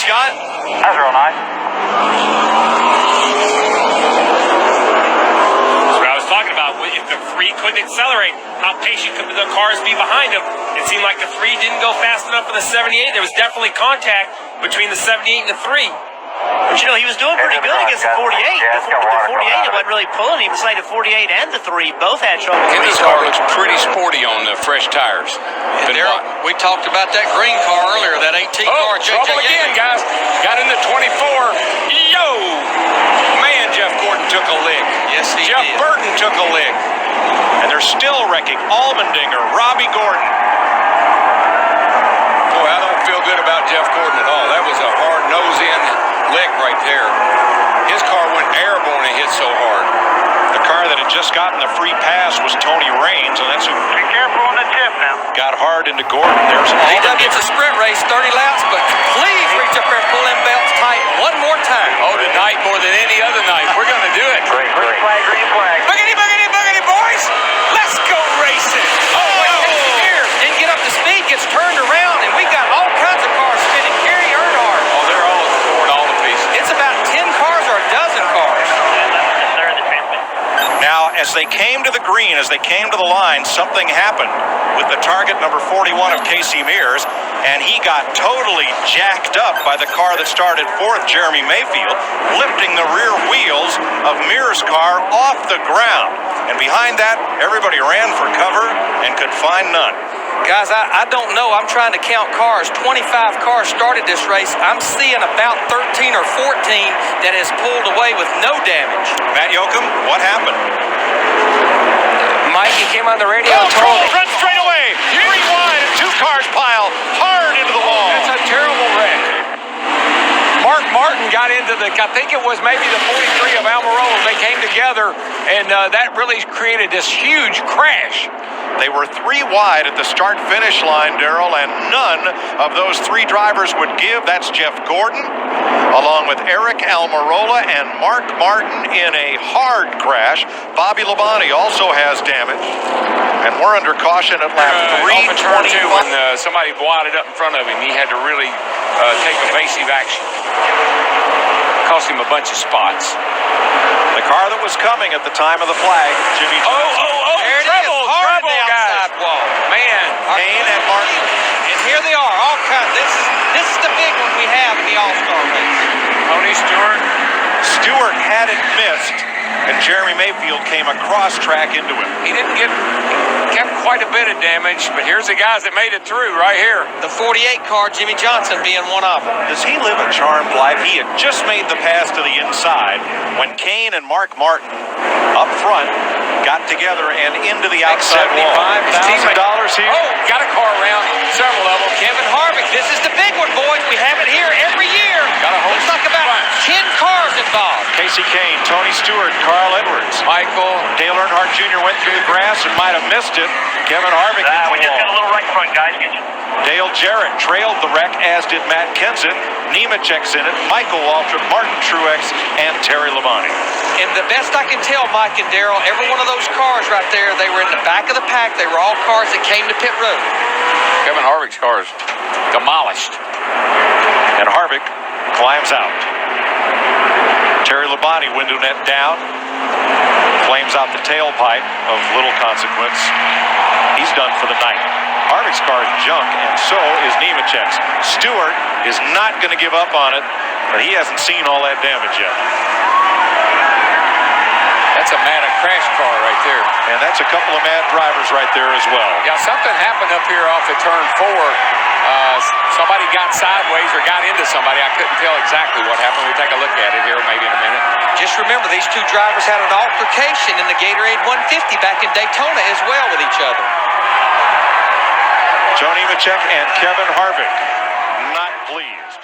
Scott? That's real nice. That's what I was talking about. If the 3 couldn't accelerate, how patient could the cars be behind them? It seemed like the 3 didn't go fast enough for the 78. There was definitely contact between the 78 and the 3. But, you know, he was doing pretty good against the 48. Yeah, The 48, it wasn't really pulling. He was like the 48 and the 3 both had trouble. His car looks pretty sporty on the fresh tires. We talked about that green car earlier, that 18 car. Trouble again, guys. Got into 24. Yo! Man, Jeff Gordon took a lick. Yes, he Jeff did. Burton took a lick. And they're still wrecking Allmendinger, Robbie Gordon. Boy, I don't feel good about Jeff Gordon at all. That was a hard nose-in lick right there. His car went airborne and hit so hard. The car that had just gotten the free pass was Tony Raines, and that's who Be careful on the tip now. got hard into Gordon. There's It's a sprint race, 30 laps, but please reach up there and pull them belts tight one more time. Oh, tonight more than any other night. We're going to do it. Green flag, green flag. Boogity, boogity, boogity, boys. Let's go racing. Oh, wait, here, didn't get up to speed, gets turned around, and we got all kinds of cars spinning. Gary Earnhardt. Oh, they're all torn all to pieces. It's about 10 cars or a dozen cars. Now, as they came to the green, as they came to the line, something happened with the target number 41 of Casey Mears, and he got totally jacked up by the car that started fourth, Jeremy Mayfield, lifting the rear wheels of Mears' car off the ground. And behind that, everybody ran for cover and could find none. Guys, I don't know. I'm trying to count cars. 25 cars started this race. I'm seeing about 13 or 14 that has pulled away with no damage. Matt Yoakum, what happened? Mike, he came on the radio Oh, and told me. run straight away. 3 wide and 2 cars pile hard into the wall. That's a terrible wreck. Mark Martin got into I think it was maybe the 43 of Almirola. They came together, and that really created this huge crash. They were 3 wide at the start-finish line, Darrell, and none of those 3 drivers would give. That's Jeff Gordon, along with Eric Almirola and Mark Martin in a hard crash. Bobby Labonte also has damage, and we're under caution at lap 325. When somebody wadded up in front of him, he had to really take evasive action. Cost him a bunch of spots. The car that was coming at the time of the flag, Jimmy Johnson. There it is, hard on the outside wall. Man, Kane and Martin. And here they are, all kinds. This is the big one we have in the All-Star race. Tony Stewart. Stewart had it missed, and Jeremy Mayfield came across track into him. He kept quite a bit of damage, but here's the guys that made it through right here. The 48 car, Jimmy Johnson being one of them. Does he live a charmed life? He had just made the pass to the inside when Kane and Mark Martin up front got together and into the outside wall. $75,000 here. Oh, got a car around, several of them. Kevin Harvick, this is the big one, boys. We have it here every year. Got a whole Looks like about 10 cars involved. Casey Kane, Tony Stewart, Carl Edwards. Michael. Dale Earnhardt Jr. went through the grass and might have missed it. Kevin Harvick hit We the just got a wall. little right front, guys. Get you. Dale Jarrett trailed the wreck, as did Matt Kenseth. Nemechek's in it, Michael Waltrip, Martin Truex, and Terry Labonte. And the best I can tell, Mike and Darrell, every one of those cars right there, they were in the back of the pack. They were all cars that came to pit road. Kevin Harvick's car is demolished. And Harvick climbs out. Terry Labonte, window net down. Flames out the tailpipe of little consequence. He's done for the night. Harvick's car is junk, and so is Nemechek's. Stewart is not going to give up on it, but he hasn't seen all that damage yet. That's a mad crash car right there. And that's a couple of mad drivers right there as well. Yeah, something happened up here off of turn 4. Somebody got sideways or got into somebody. I couldn't tell exactly what happened. We'll take a look at it here maybe in a minute. Just remember, these 2 drivers had an altercation in the Gatorade 150 back in Daytona as well with each other. Joe Nemechek and Kevin Harvick not pleased.